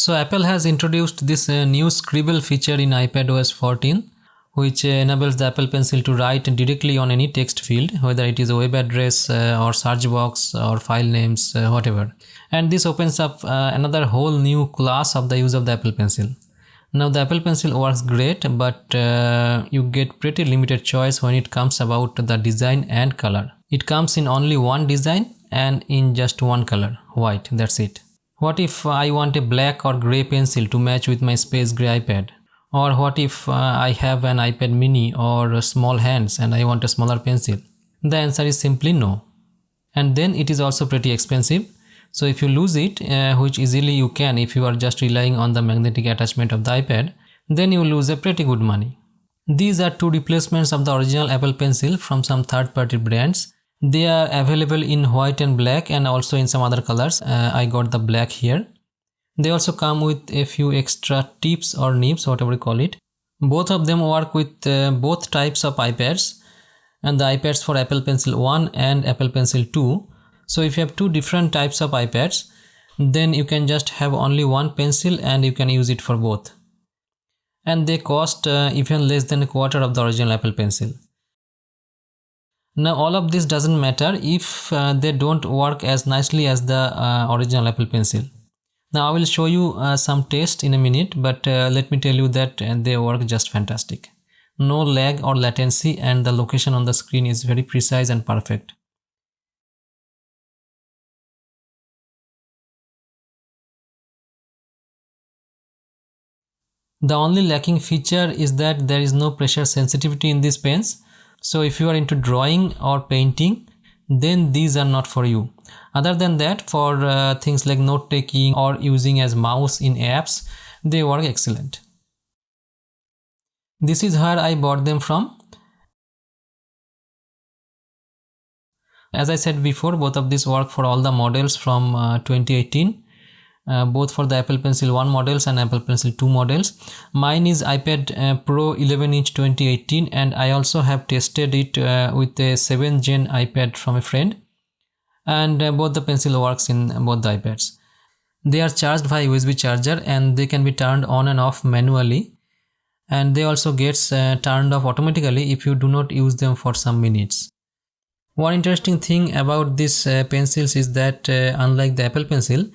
So Apple has introduced this new scribble feature in iPadOS 14, which enables the Apple Pencil to write directly on any text field, whether it is a web address or search box or file names, whatever. And this opens up another whole new class of the use of the Apple Pencil. Now the Apple Pencil works great, but you get pretty limited choice when it comes about the design and color. It comes in only one design and in just one color, white, that's it. What if I want a black or grey pencil to match with my space grey iPad? Or what if I have an iPad mini or small hands and I want a smaller pencil? The answer is simply no. And then it is also pretty expensive. So if you lose it, which easily you can if you are just relying on the magnetic attachment of the iPad, then you lose a pretty good money. These are two replacements of the original Apple Pencil from some third-party brands. They are available in white and black and also in some other colors. I got the black here. They also come with a few extra tips or nibs, whatever you call it. Both of them work with both types of iPads, and the iPads for Apple Pencil 1 and Apple Pencil 2. So if you have two different types of iPads, then you can just have only one pencil and you can use it for both. And they cost even less than a quarter of the original Apple Pencil. Now all of this doesn't matter if they don't work as nicely as the original Apple Pencil. Now I will show you some tests in a minute, but let me tell you that they work just fantastic. No lag or latency, and the location on the screen is very precise and perfect. The only lacking feature is that there is no pressure sensitivity in these pens. So if you are into drawing or painting, then these are not for you. Other than that, for things like note taking or using as mouse in apps, they work excellent. This is where I bought them from. As I said before, both of these work for all the models from 2018. Both for the Apple Pencil 1 models and Apple Pencil 2 models. Mine is iPad Pro 11 inch 2018, and I also have tested it with a 7th gen iPad from a friend, and both the pencil works in both the iPads. They are charged via USB charger and they can be turned on and off manually, and they also gets turned off automatically if you do not use them for some minutes. One interesting thing about these pencils is that unlike the Apple Pencil,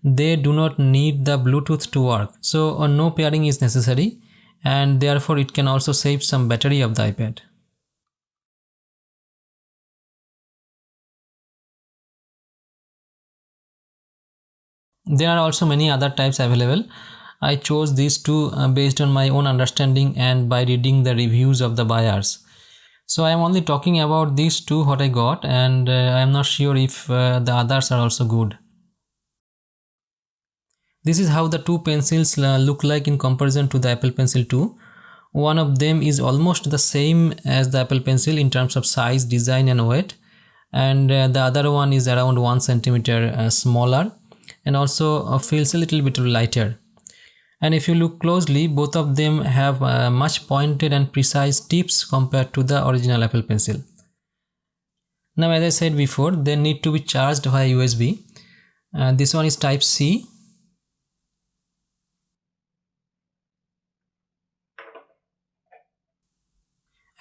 they do not need the Bluetooth to work, so no pairing is necessary, and therefore it can also save some battery of the iPad. There are also many other types available. I chose these two based on my own understanding and by reading the reviews of the buyers. So I am only talking about these two what I got, and I am not sure if the others are also good. This is how the two pencils look like in comparison to the Apple Pencil 2. One of them is almost the same as the Apple Pencil in terms of size, design and weight, and the other one is around 1 centimeter smaller and also feels a little bit lighter. And if you look closely, both of them have much pointed and precise tips compared to the original Apple Pencil. Now, as I said before, they need to be charged via USB. This one is Type C.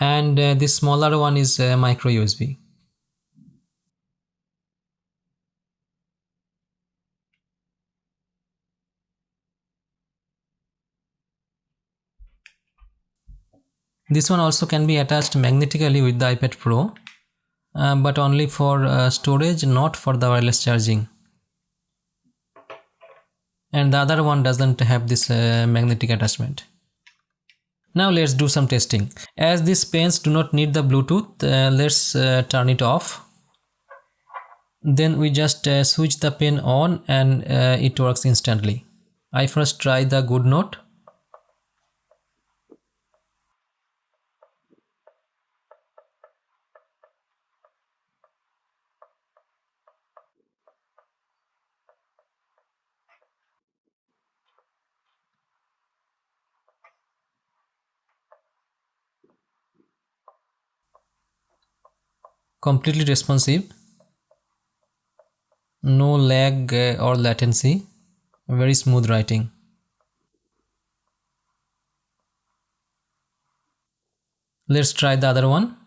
And this smaller one is micro USB. This one also can be attached magnetically with the iPad Pro, but only for storage, not for the wireless charging. And the other one doesn't have this magnetic attachment. Now let's do some testing. As these pens do not need the Bluetooth, let's turn it off. Then we just switch the pen on and it works instantly. I first try the good note. Completely responsive, no lag or latency, very smooth writing. Let's try the other one.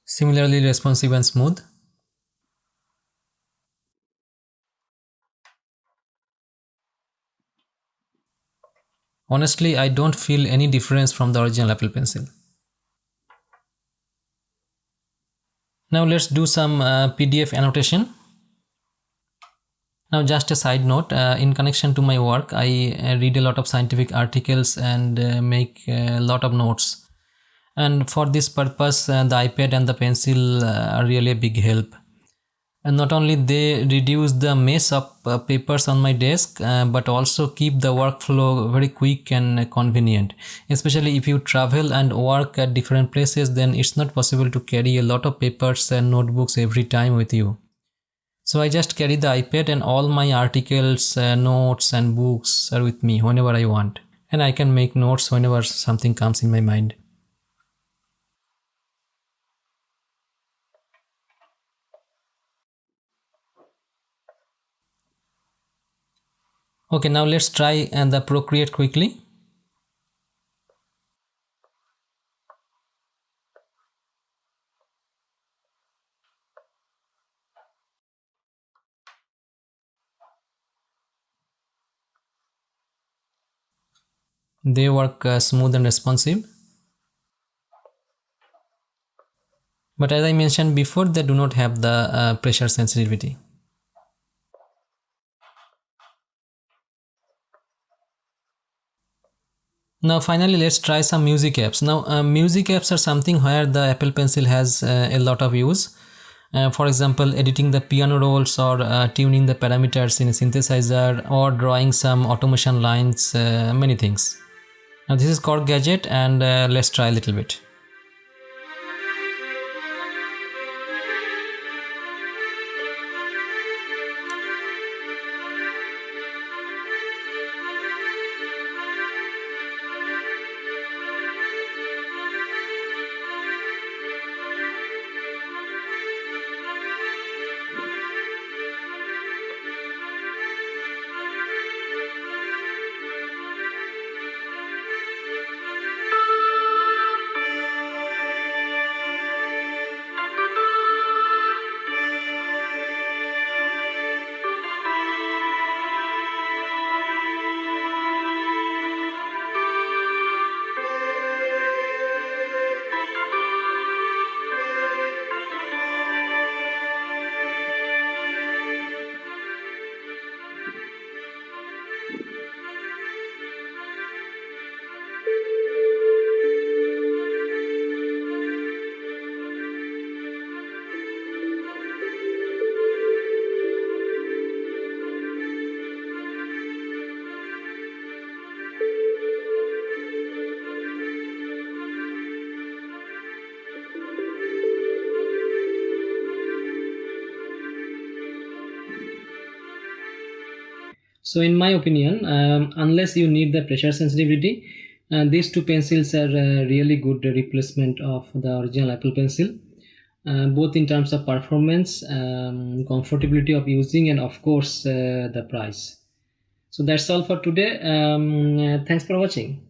Similarly responsive and smooth. Honestly, I don't feel any difference from the original Apple Pencil. Now let's do some PDF annotation. Now just a side note, in connection to my work, I read a lot of scientific articles and make a lot of notes. And for this purpose, the iPad and the pencil are really a big help. And not only they reduce the mess of papers on my desk, but also keep the workflow very quick and convenient. Especially if you travel and work at different places, then it's not possible to carry a lot of papers and notebooks every time with you. So I just carry the iPad and all my articles, notes and books are with me whenever I want. And I can make notes whenever something comes in my mind. Okay, now let's try the Procreate quickly. They work smooth and responsive. But as I mentioned before, they do not have the pressure sensitivity. Now finally let's try some music apps. Now music apps are something where the Apple Pencil has a lot of use. For example, editing the piano rolls or tuning the parameters in a synthesizer or drawing some automation lines, many things. Now this is Core Gadget and let's try a little bit. So in my opinion, unless you need the pressure sensitivity, these two pencils are a really good replacement of the original Apple Pencil, both in terms of performance, comfortability of using, and of course the price. So that's all for today. Thanks for watching.